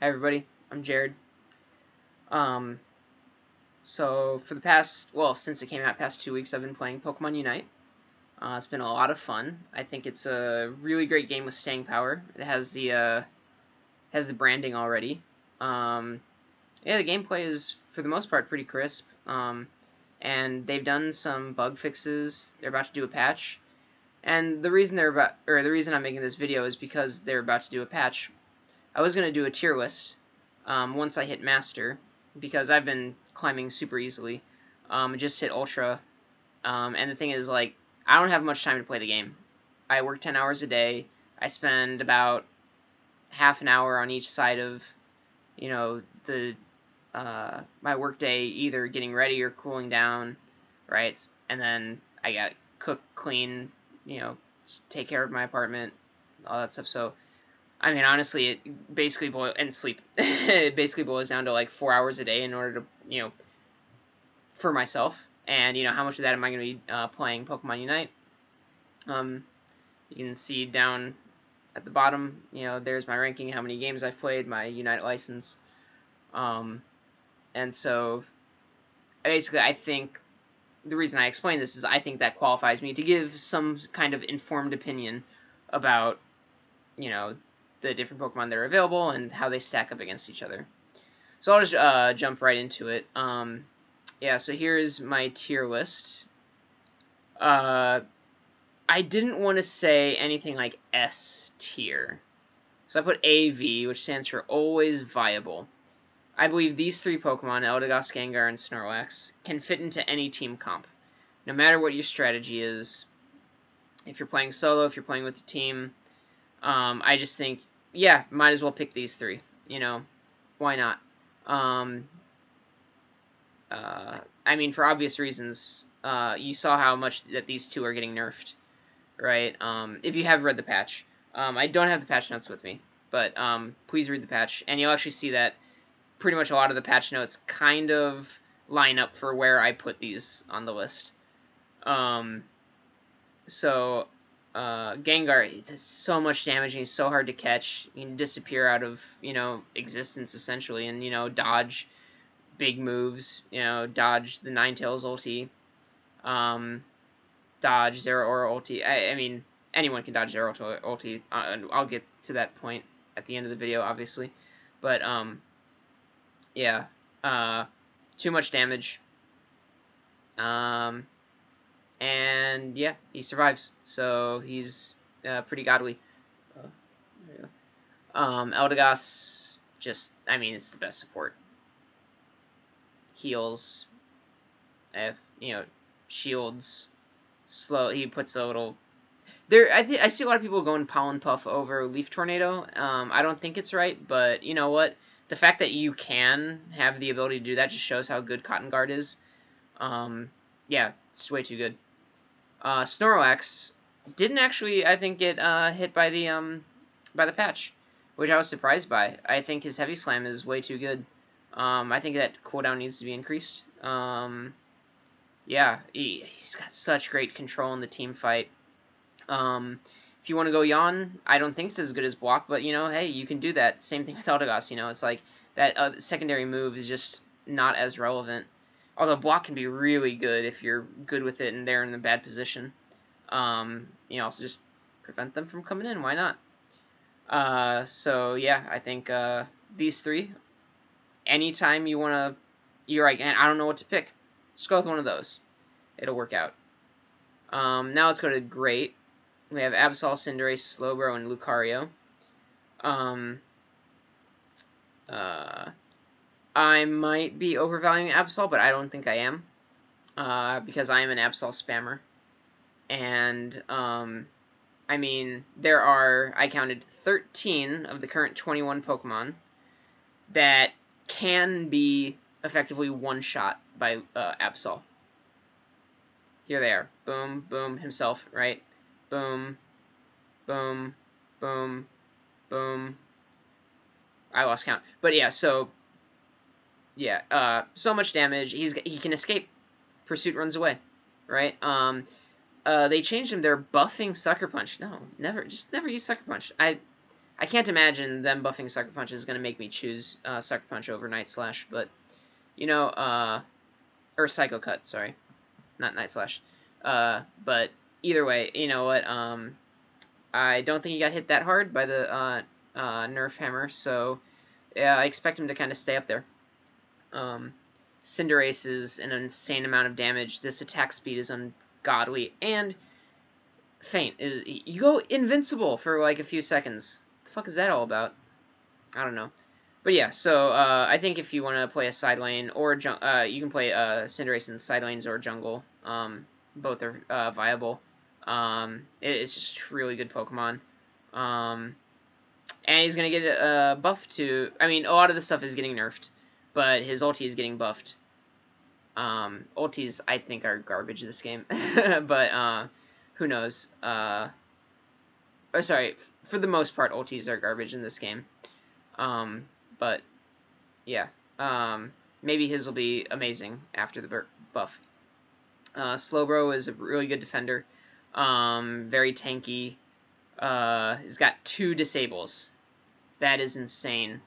Hi everybody, I'm Jared. Um, so for the past, well, since it came out, past 2 weeks, I've been playing Pokemon Unite. It's been a lot of fun. I think it's a really great game with staying power. It has the branding already. Yeah, the gameplay is for the most part pretty crisp. And they've done some bug fixes. They're about to do a patch, and the reason the reason I'm making this video is because they're about to do a patch. I was gonna do a tier list once I hit Master, because I've been climbing super easily. Just hit Ultra, and the thing is, like, I don't have much time to play the game. I work 10 hours a day. I spend about half an hour on each side of, the my work day, either getting ready or cooling down, right? And then I got to cook, clean, take care of my apartment, all that stuff. So I mean, honestly, it basically and sleep. It basically boils down to like 4 hours a day in order to, for myself. And how much of that am I going to be playing Pokemon Unite? You can see down at the bottom, there's my ranking, how many games I've played, my Unite license. And so, basically, I think the reason I explain this is I think that qualifies me to give some kind of informed opinion about, the different Pokemon that are available and how they stack up against each other. So I'll just jump right into it. Yeah, so here's my tier list. I didn't want to say anything like S tier. So I put AV, which stands for Always Viable. I believe these three Pokemon, Eldegoss, Gengar, and Snorlax, can fit into any team comp. No matter what your strategy is, if you're playing solo, if you're playing with a team, I just think, yeah, might as well pick these three. Why not? I mean, for obvious reasons. You saw how much that these two are getting nerfed, right? If you have read the patch. I don't have the patch notes with me, but please read the patch, and you'll actually see that pretty much a lot of the patch notes kind of line up for where I put these on the list. So Gengar does so much damage, and he's so hard to catch. You can disappear out of, existence, essentially, and, dodge big moves, dodge the Ninetales ulti, dodge Zera Aura ulti. I mean, anyone can dodge Zera Aura ulti. I'll get to that point at the end of the video, obviously. But, yeah. Too much damage. And yeah, he survives, so he's pretty godly. There you go. Eldegoss, just, I mean, it's the best support. Heals, shields, slow. He puts a little. I see a lot of people going Pollen Puff over Leaf Tornado. I don't think it's right, but you know what? The fact that you can have the ability to do that just shows how good Cotton Guard is. Yeah, it's way too good. Snorlax didn't actually, I think, get hit by the patch, which I was surprised by. I think his Heavy Slam is way too good. I think that cooldown needs to be increased. Yeah, he's got such great control in the team fight. If you want to go Yawn, I don't think it's as good as Block, but, hey, you can do that. Same thing with Eldegoss, it's like that secondary move is just not as relevant. Although Block can be really good if you're good with it and they're in a bad position. Also just prevent them from coming in. Why not? So, yeah, I think these three, anytime you want to, you're like, I don't know what to pick, just go with one of those. It'll work out. Now let's go to Great. We have Absol, Cinderace, Slowbro, and Lucario. I might be overvaluing Absol, but I don't think I am, because I am an Absol spammer. And, I mean, I counted 13 of the current 21 Pokemon that can be effectively one-shot by Absol. Here they are. Boom, boom, himself, right? Boom, boom, boom, boom. I lost count. But yeah, so... Yeah, so much damage. He can escape. Pursuit runs away, right? They changed him. They're buffing Sucker Punch. No, never. Just never use Sucker Punch. I I can't imagine them buffing Sucker Punch is going to make me choose Sucker Punch over Night Slash, but, you know, or Psycho Cut, sorry, not Night Slash. But either way, you know what, I don't think he got hit that hard by the Nerf Hammer, so yeah, I expect him to kind of stay up there. Cinderace is an insane amount of damage. This attack speed is ungodly, and Feint is you go invincible for like a few seconds. What the fuck is that all about? I don't know. But yeah, so I think if you want to play a side lane or you can play Cinderace in side lanes or jungle. Both are viable. It's just a really good Pokemon. And he's gonna get a buff to. I mean, a lot of the stuff is getting nerfed, but his ulti is getting buffed. Ultis I think are garbage this game, but who knows? Sorry, for the most part, ultis are garbage in this game. But yeah, maybe his will be amazing after the buff. Slowbro is a really good defender, very tanky. He's got 2 disables. That is insane.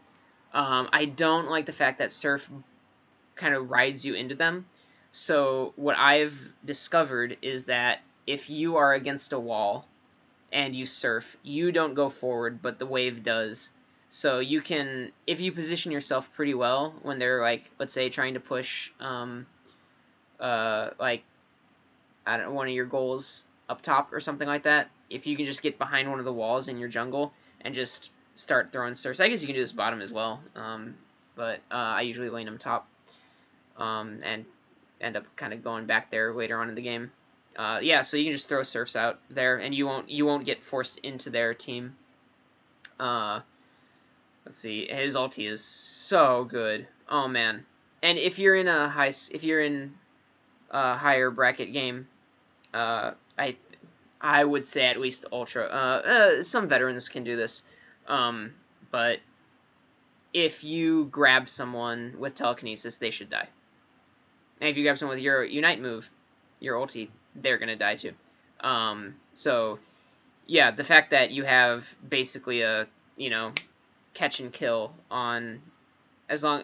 I don't like the fact that Surf kind of rides you into them. So what I've discovered is that if you are against a wall and you Surf, you don't go forward, but the wave does. So you can, if you position yourself pretty well when they're like, let's say, trying to push, like, I don't know, one of your goals up top or something like that. If you can just get behind one of the walls in your jungle and just start throwing surfs. I guess you can do this bottom as well, but I usually lane them top, and end up kind of going back there later on in the game. Yeah, so you can just throw surfs out there, and you won't get forced into their team. Let's see, his ulti is so good. Oh man, and if you're in a higher bracket game, I would say at least Ultra. Some veterans can do this, but if you grab someone with telekinesis, they should die. And if you grab someone with your Unite move, your ulti, they're gonna die too. So yeah, the fact that you have basically a catch and kill on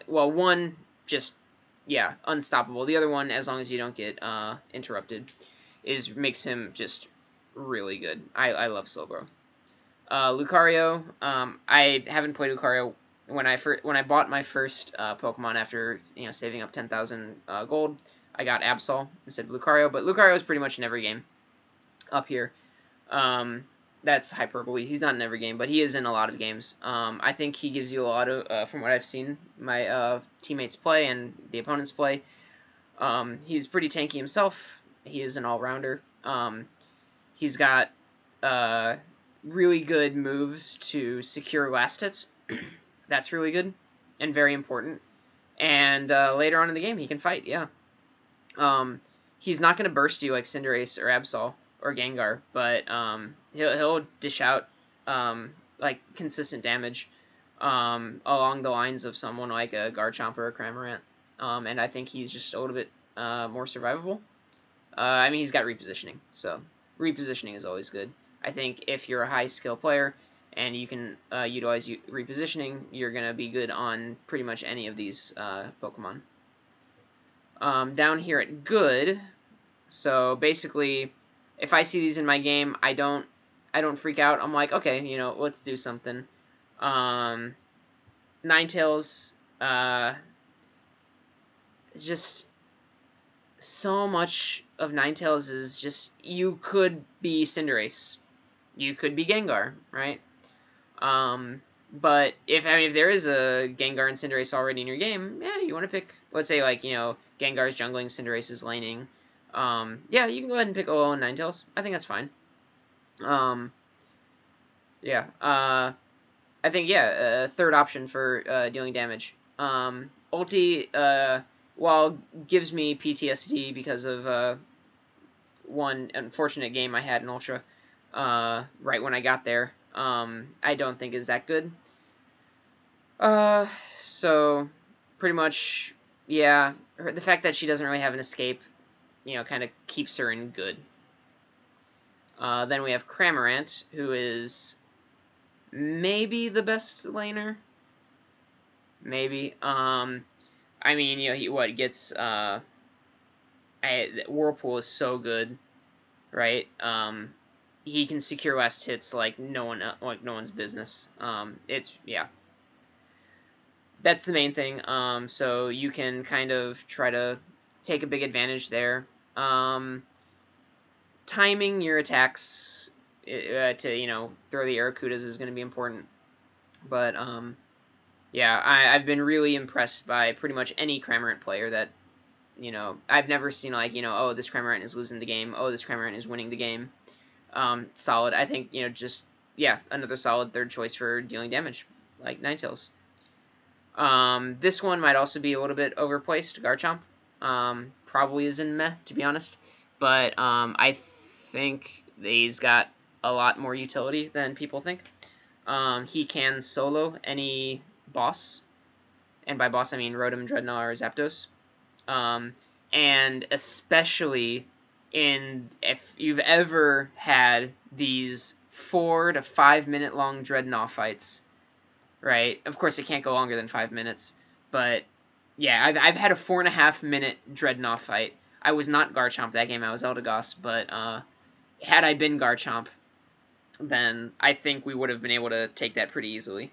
one just unstoppable. The other one, as long as you don't get interrupted, makes him just really good. I love Slowbro. Lucario. I haven't played Lucario. When I bought my first Pokemon after saving up 10,000 gold, I got Absol instead of Lucario. But Lucario is pretty much in every game up here. That's hyperbole. He's not in every game, but he is in a lot of games. I think he gives you a lot of, from what I've seen, my teammates play and the opponents play. He's pretty tanky himself. He is an all-rounder. He's got really good moves to secure last hits. That's really good and very important. And later on in the game, he can fight, yeah. He's not going to burst you like Cinderace or Absol or Gengar, but he'll dish out like consistent damage along the lines of someone like a Garchomp or a Cramorant. And I think he's just a little bit more survivable. I mean, he's got repositioning, so repositioning is always good. I think if you're a high skill player and you can utilize repositioning, you're going to be good on pretty much any of these Pokemon. Down here at good, so basically, if I see these in my game, I don't freak out. I'm like, okay, let's do something. Ninetales, just so much of Ninetales is just, you could be Cinderace, you could be Gengar, right? But if there is a Gengar and Cinderace already in your game, yeah, you want to pick, let's say like Gengar's jungling, Cinderace is laning. Yeah, you can go ahead and pick OL and Ninetales. I think that's fine. Yeah. I think a third option for dealing damage. Ulti, while gives me PTSD because of one unfortunate game I had in Ultra right when I got there, I don't think is that good. So pretty much, yeah, the fact that she doesn't really have an escape, kind of keeps her in good. Then we have Cramorant, who is maybe the best laner. Maybe. I mean, you know, he gets Whirlpool is so good, right? He can secure last hits like no one's business. It's yeah. That's the main thing. So you can kind of try to take a big advantage there. Timing your attacks to throw the Aracudas is going to be important. But yeah, I've been really impressed by pretty much any Cramorant player that I've never seen like oh, this Cramorant is losing the game, oh, this Cramorant is winning the game. Solid. I think just yeah, another solid third choice for dealing damage like Ninetales. This one might also be a little bit overplaced. Garchomp probably is in meh, to be honest, but I think he's got a lot more utility than people think. He can solo any boss, and by boss I mean Rotom, Dreadnought, or Zapdos. And especially if you've ever had these 4 to 5 minute long Dreadnought fights, right? Of course, it can't go longer than 5 minutes, but yeah, I've had a 4.5 minute Dreadnought fight. I was not Garchomp that game, I was Eldegoss, but had I been Garchomp, then I think we would have been able to take that pretty easily.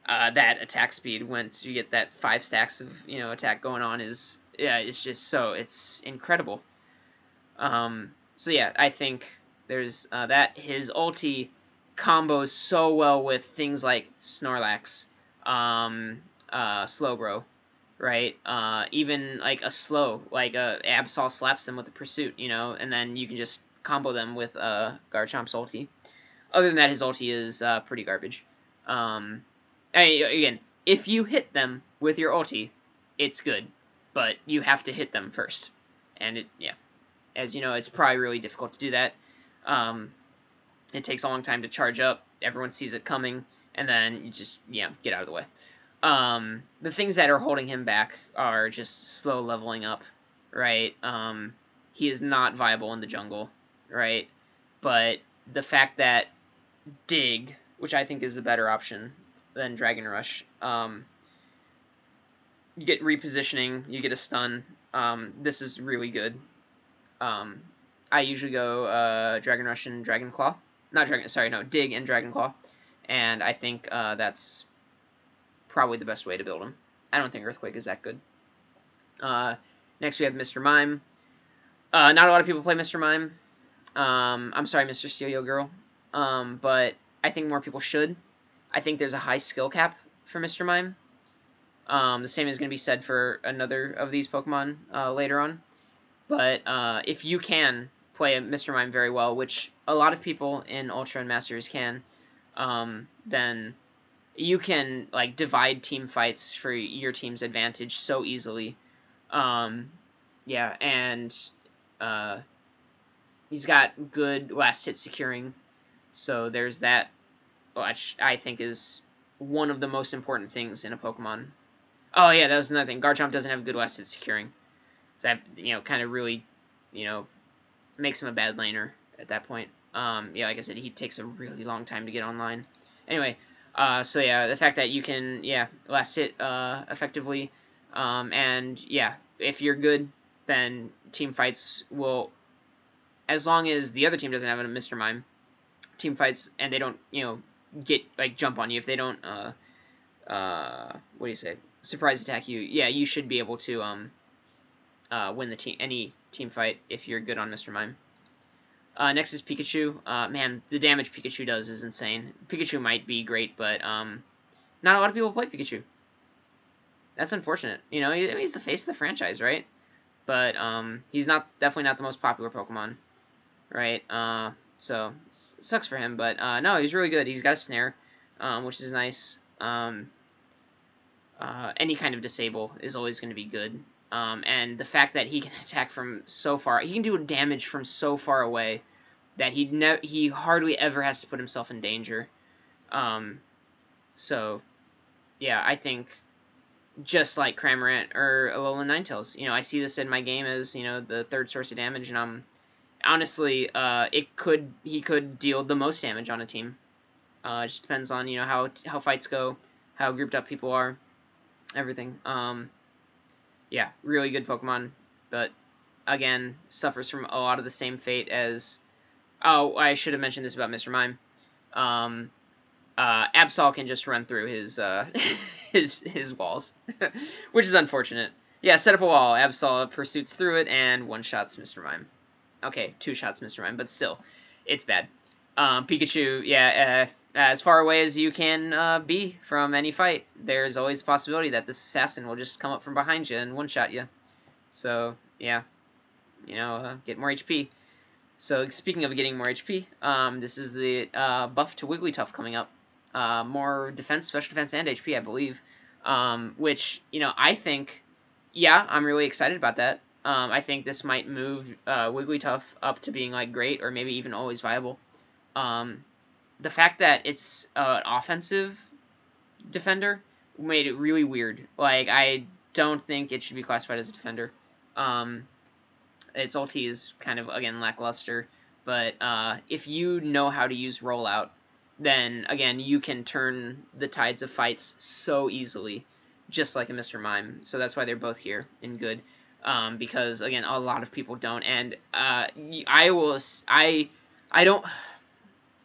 That attack speed, once you get that 5 stacks of attack going on, it's just it's incredible. So yeah, I think there's that. His ulti combos so well with things like Snorlax, Slowbro, right? Even like a slow, like Absol slaps them with the Pursuit, and then you can just combo them with Garchomp's ulti. Other than that, his ulti is pretty garbage. Again, if you hit them with your ulti, it's good, but you have to hit them first, and as you know, it's probably really difficult to do that. It takes a long time to charge up. Everyone sees it coming, and then you just get out of the way. The things that are holding him back are just slow leveling up, right? He is not viable in the jungle, right? But the fact that Dig, which I think is the better option than Dragon Rush, you get repositioning, you get a stun. This is really good. I usually go Dragon Rush and Dragon Claw. Dig and Dragon Claw. And I think that's probably the best way to build him. I don't think Earthquake is that good. Next we have Mr. Mime. Not a lot of people play Mr. Mime. I'm sorry, Mr. Steelio Girl. But I think more people should. I think there's a high skill cap for Mr. Mime. The same is going to be said for another of these Pokemon later on. But if you can play Mr. Mime very well, which a lot of people in Ultra and Masters can, then you can like divide team fights for your team's advantage so easily. Yeah, and he's got good last hit securing, so there's that, which I think is one of the most important things in a Pokemon. Oh yeah, that was another thing. Garchomp doesn't have good last hit securing. So that kind of really makes him a bad laner at that point. Yeah, like I said, he takes a really long time to get online. Anyway, so yeah, the fact that you can last hit effectively, and yeah, if you're good, then team fights will, as long as the other team doesn't have a Mr. Mime, team fights and they don't get like jump on you, if they don't what do you say, surprise attack you, yeah, you should be able to win any team fight if you're good on Mr. Mime. Next is Pikachu. Man, the damage Pikachu does is insane. Pikachu might be great, but not a lot of people play Pikachu. That's unfortunate. He's the face of the franchise, right? But he's definitely not the most popular Pokemon, right? So sucks for him, but no, he's really good. He's got a snare, which is nice. Any kind of disable is always going to be good. And the fact that he can attack from so far, he can do damage from so far away that he hardly ever has to put himself in danger. So, yeah, I think just like Cramorant or Alolan Ninetales, I see this in my game as the third source of damage, and honestly, he could deal the most damage on a team. It just depends on, you know, how fights go, how grouped up people are, everything. Yeah, really good Pokemon, but again, suffers from a lot of the same fate as... Oh, I should have mentioned this about Mr. Mime. Absol can just run through his his walls, which is unfortunate. Yeah, set up a wall. Absol pursuits through it and one-shots Mr. Mime. Okay, two-shots Mr. Mime, but still, it's bad. Pikachu, yeah, as far away as you can be from any fight, there's always a possibility that this assassin will just come up from behind you and one-shot you. So, yeah, you know, get more HP. So, speaking of getting more HP, this is the buff to Wigglytuff coming up. More defense, special defense, and HP, I believe. Which, you know, I think, yeah, I'm really excited about that. I think this might move Wigglytuff up to being, like, great, or maybe even always viable. The fact that it's an offensive defender made it really weird. Like, I don't think it should be classified as a defender. Its ulti is kind of, again, lackluster. But if you know how to use rollout, then, again, you can turn the tides of fights so easily, just like a Mr. Mime. So that's why they're both here in good. Because, again, a lot of people don't. And I don't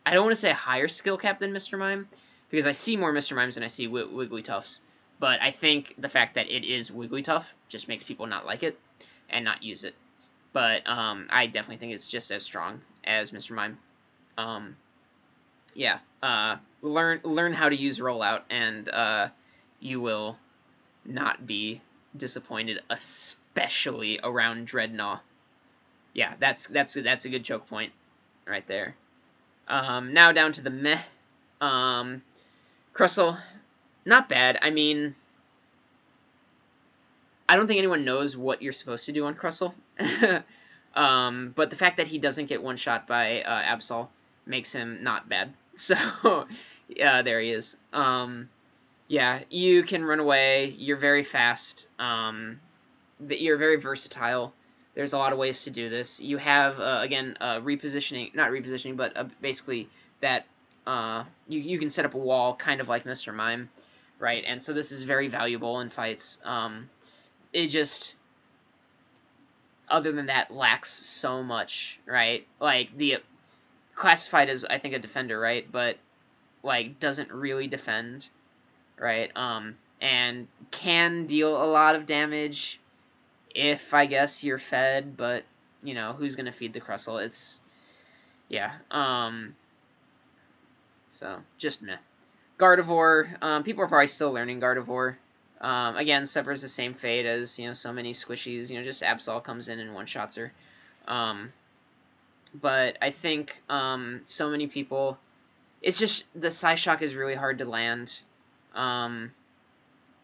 want to say a higher skill cap than Mr. Mime, because I see more Mr. Mimes than I see Wigglytuffs. But I think the fact that it is Wigglytuff just makes people not like it and not use it. But I definitely think it's just as strong as Mr. Mime. Yeah, learn how to use rollout, and you will not be disappointed, especially around Dreadnought. Yeah, that's a good choke point right there. Now down to the meh. Crustal, not bad. I mean, I don't think anyone knows what you're supposed to do on Crustal. But the fact that he doesn't get one shot by Absol makes him not bad. So, yeah, there he is. Yeah, you can run away. You're very fast. You're very versatile. There's a lot of ways to do this. You have, again, repositioning, not repositioning, but basically that you can set up a wall kind of like Mr. Mime, right? And so this is very valuable in fights. It just, other than that, lacks so much, right? Like, the classified as, I think, a defender, right? But, like, doesn't really defend, right? And can deal a lot of damage if, I guess, you're fed, but, you know, who's going to feed the Crustal? It's, yeah, so, just meh. Gardevoir, people are probably still learning Gardevoir. Again, suffers the same fate as, you know, so many squishies, you know, just Absol comes in and one-shots her. But I think, so many people, it's just, the Psyshock is really hard to land.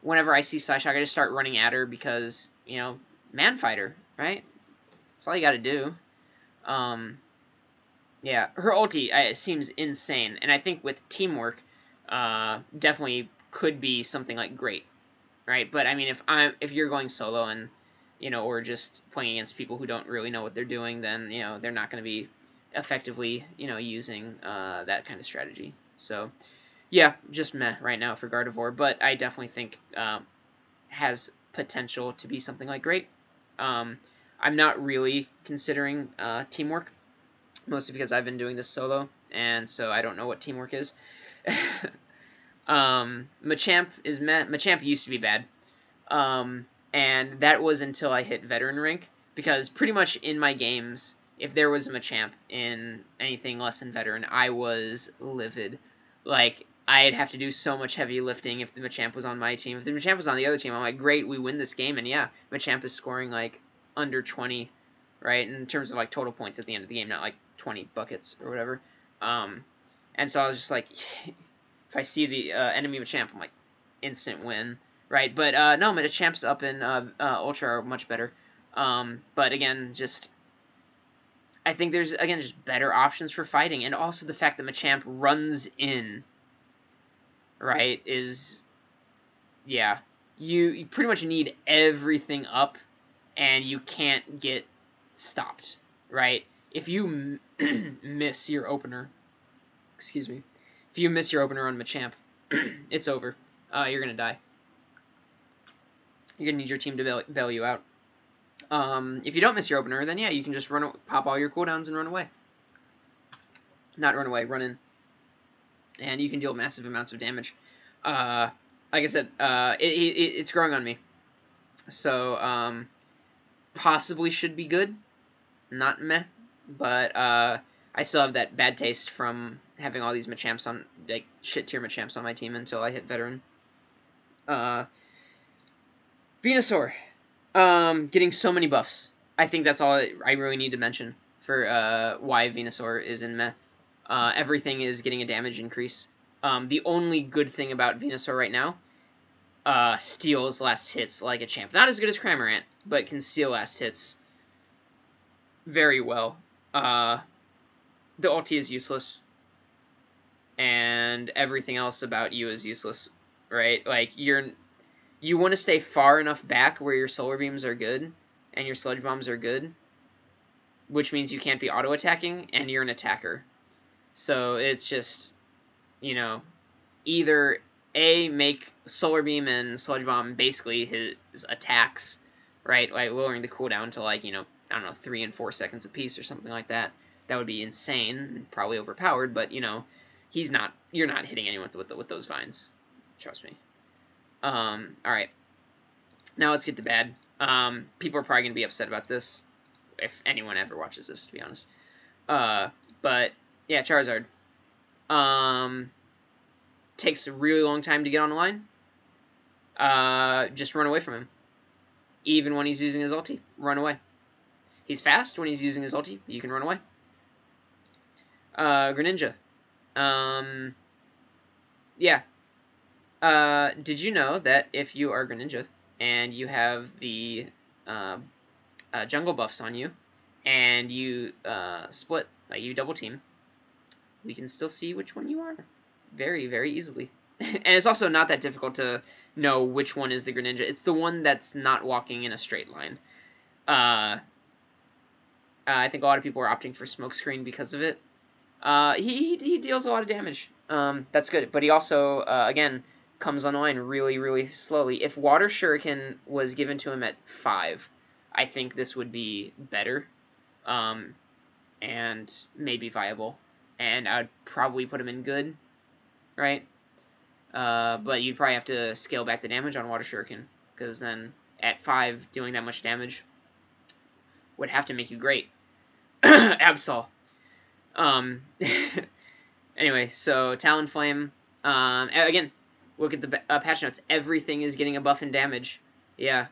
Whenever I see Psyshock, I just start running at her because, you know, man fighter, right? That's all you gotta do. Yeah, her ulti seems insane, and I think with teamwork, definitely could be something like great, right? But I mean, if you're going solo and, you know, or just playing against people who don't really know what they're doing, then, you know, they're not going to be effectively, you know, using that kind of strategy. So, yeah, just meh right now for Gardevoir, but I definitely think has potential to be something like great. I'm not really considering teamwork, mostly because I've been doing this solo, and so I don't know what teamwork is. Machamp is meh. Machamp used to be bad. And that was until I hit Veteran Rank, because pretty much in my games, if there was a Machamp in anything less than Veteran, I was livid. Like, I'd have to do so much heavy lifting if the Machamp was on my team. If the Machamp was on the other team, I'm like, great, we win this game, and yeah, Machamp is scoring, like, under 20, right, in terms of, like, total points at the end of the game, not, like, 20 buckets or whatever. And so I was just like, if I see the enemy Machamp, I'm like, instant win, right? But no, Machamp's up in Ultra are much better. But again, just, I think there's, again, just better options for fighting, and also the fact that Machamp runs in, right, is, yeah, you pretty much need everything up, and you can't get stopped, right? If you miss your opener, excuse me, if If you miss your opener on Machamp, it's over. You're going to die. You're going to need your team to bail you out. If you don't miss your opener, then yeah, you can just pop all your cooldowns and run away. Not run away, run in. And you can deal massive amounts of damage. Like I said, it's growing on me. So, possibly should be good. Not meh. But, I still have that bad taste from having all these Machamps on, like, shit-tier Machamps on my team until I hit Veteran. Venusaur. Getting so many buffs. I think that's all I really need to mention for, why Venusaur is in meh. Everything is getting a damage increase. The only good thing about Venusaur right now, steals last hits like a champ. Not as good as Cramorant, but can steal last hits very well. The ulti is useless, and everything else about you is useless, right? Like, you want to stay far enough back where your Solar Beams are good, and your Sludge Bombs are good, which means you can't be auto-attacking, and you're an attacker. So it's just, you know, either A, make Solar Beam and Sludge Bomb basically his attacks, right? Like lowering the cooldown to, like, you know, I don't know, 3 and 4 seconds apiece or something like that. That would be insane, probably overpowered, but, you know, you're not hitting anyone with those vines. Trust me. Alright. Now let's get to bad. People are probably going to be upset about this, if anyone ever watches this, to be honest. But, yeah, Charizard. Takes a really long time to get on the line. Just run away from him. Even when he's using his ulti, run away. He's fast when he's using his ulti. You can run away. Greninja. Yeah. Did you know that if you are Greninja and you have the jungle buffs on you, and you split, like you double team, we can still see which one you are very, very easily. And it's also not that difficult to know which one is the Greninja. It's the one that's not walking in a straight line. I think a lot of people are opting for Smokescreen because of it. He deals a lot of damage. That's good. But he also, again, comes online really, really slowly. If Water Shuriken was given to him at 5, I think this would be better. And maybe viable. And I'd probably put him in good, right? But you'd probably have to scale back the damage on Water Shuriken, because then at 5, doing that much damage would have to make you great. Absol. Anyway, so Talonflame. Again, look at the patch notes. Everything is getting a buff in damage. Yeah.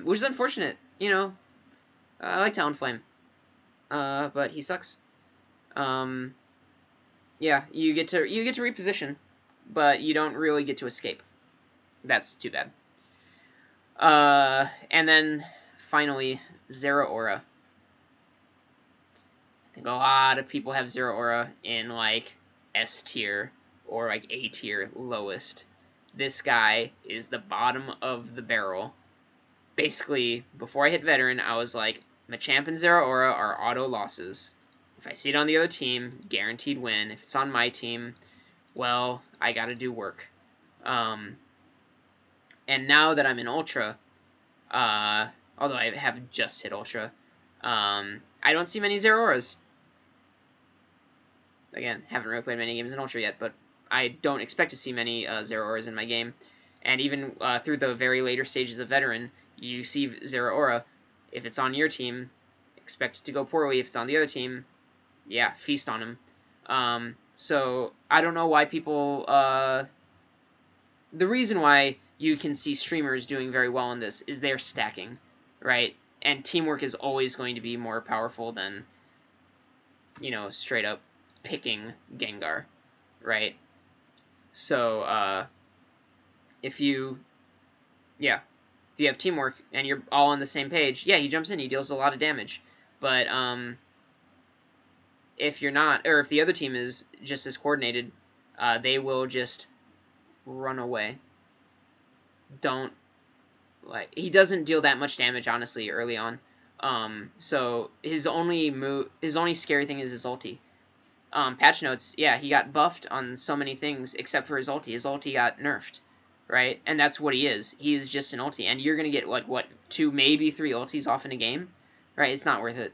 Which is unfortunate. You know, I like Talonflame. But he sucks. Yeah, you get to reposition, but you don't really get to escape. That's too bad. And then finally, Zera Aura. I think a lot of people have Zera Aura in like S tier or like A tier lowest. This guy is the bottom of the barrel. Basically, before I hit Veteran, I was like, Machamp and Zera Aura are auto losses. If I see it on the other team, guaranteed win. If it's on my team, well, I gotta do work. And now that I'm in Ultra, although I have just hit Ultra, I don't see many Zera Auras. Again, haven't really played many games in Ultra yet, but I don't expect to see many Zera Auras in my game. And even through the very later stages of Veteran, you see Zera Aura. If it's on your team, expect it to go poorly. If it's on the other team, yeah, feast on him. So I don't know why people... the reason why you can see streamers doing very well in this is they're stacking, right? And teamwork is always going to be more powerful than, you know, straight up picking Gengar, right? So, if you have teamwork and you're all on the same page, yeah, he jumps in, he deals a lot of damage. But, if you're not, or if the other team is just as coordinated, they will just run away. He doesn't deal that much damage, honestly, early on. So his only scary thing is his ulti. patch notes, yeah, he got buffed on so many things except for his ulti. His ulti got nerfed, right? And that's what he is. He is just an ulti, and you're gonna get like what 2, maybe 3 ultis off in a game, right? It's not worth it.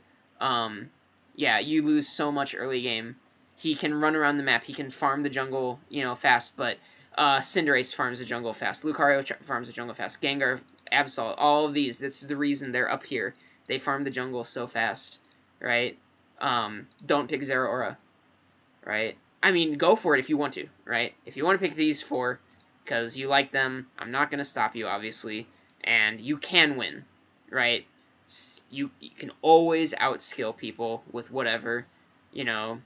Yeah, you lose so much early game. He can run around the map. He can farm the jungle, fast, but Cinderace farms the jungle fast. Lucario farms the jungle fast. Gengar, Absol, all of these. That's the reason they're up here. They farm the jungle so fast, right? Don't pick Zera Aura, right? I mean, go for it if you want to, right? If you want to pick these 4 because you like them, I'm not going to stop you, obviously, and you can win, right? You can always outskill people with whatever,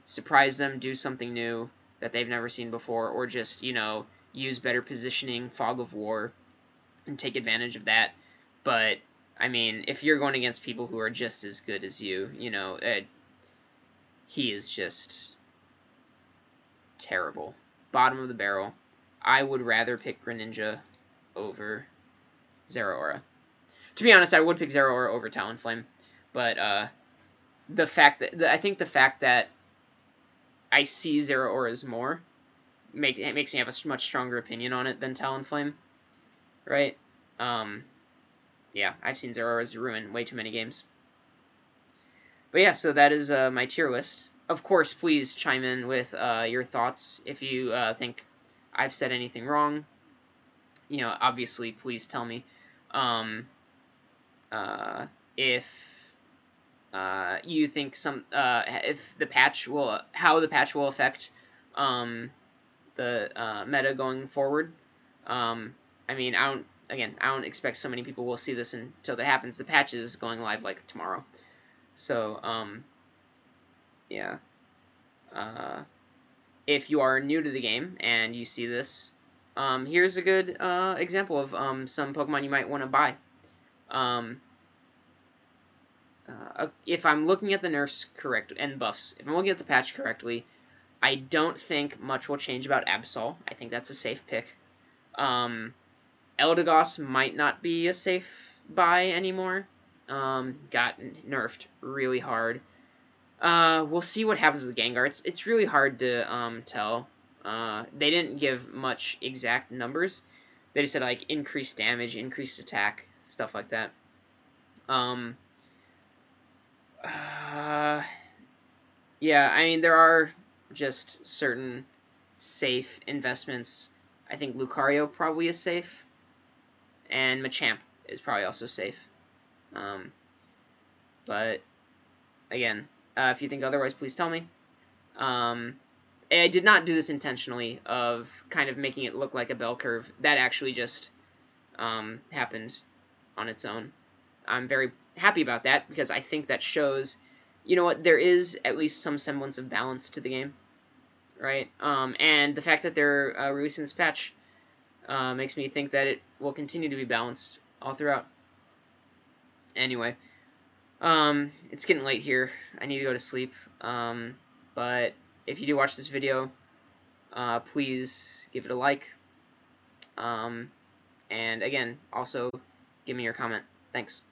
surprise them, do something new that they've never seen before, or just, use better positioning, Fog of War, and take advantage of that. But, I mean, if you're going against people who are just as good as you, he is just terrible. Bottom of the barrel. I would rather pick Greninja over Zera Aura. To be honest, I would pick Zera Aura over Talonflame, but the fact that I think the fact that I see Zera Aura's more makes me have a much stronger opinion on it than Talonflame, right? Yeah, I've seen Zera Aura's ruin way too many games. But yeah, so that is my tier list. Of course, please chime in with your thoughts if you think I've said anything wrong. Obviously, please tell me. If you think if the patch will, how the patch will affect the meta going forward. I mean, I don't expect so many people will see this until that happens. The patch is going live like tomorrow. So, yeah. If you are new to the game and you see this, here's a good example of some Pokemon you might want to buy. If I'm looking at the nerfs correct and buffs, if I'm looking at the patch correctly, I don't think much will change about Absol. I think that's a safe pick. Eldegoss might not be a safe buy anymore. Got nerfed really hard. We'll see what happens with Gengar. It's really hard to tell. They didn't give much exact numbers. They just said like increased damage, increased attack, stuff like that. Yeah, I mean there are just certain safe investments. I think Lucario probably is safe, and Machamp is probably also safe. But again, if you think otherwise, please tell me. I did not do this intentionally of kind of making it look like a bell curve. That actually just happened on its own. I'm very happy about that because I think that shows, there is at least some semblance of balance to the game, right? And the fact that they're releasing this patch makes me think that it will continue to be balanced all throughout. Anyway, it's getting late here. I need to go to sleep. But if you do watch this video, please give it a like. And again, also give me your comment. Thanks.